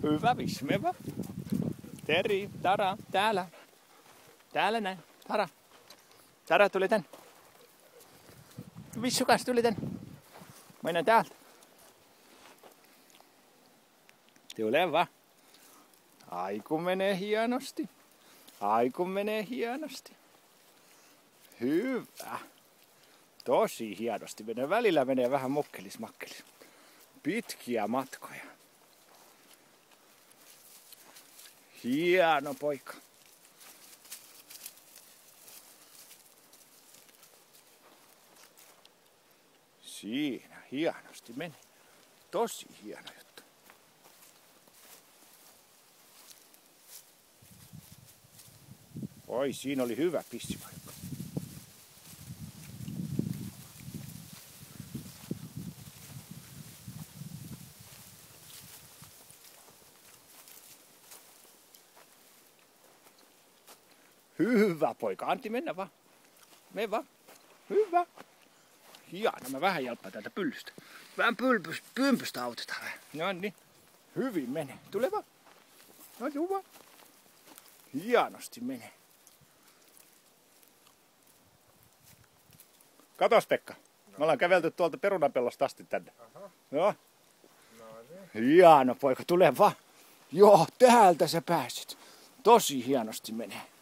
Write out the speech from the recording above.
Hyvä Vismeva. Teri, Tara, täällä. Täällä näin. Tara. Tara tuli tän. Vissu kanssa tuli tän. Mennään täältä. Tule vaan. Ai kun menee hienosti. Ai kun menee hienosti. Hyvä. Tosi hienosti menee. Välillä menee vähän mokkelis. Pitkiä matkoja. Hieno poika. Siinä hienosti meni. Tosi hieno juttu. Oi, siinä oli hyvä pissipaikka. Hyvä poika. Antti, mennä vaan. Mene vaan. Hyvä. Hieno. Mä vähän jalppaan täältä pyllystä. Vähän pympystä autetaan vähän. No niin. Hyvin menee. Tule vaan. No tuu vaan. Hienosti menee. Katos Pekka. No. Me ollaan kävelty tuolta perunapellosta asti tänne. Aha. Joo. No niin. Hieno poika. Tule vaan. Joo, täältä sä pääsit. Tosi hienosti menee.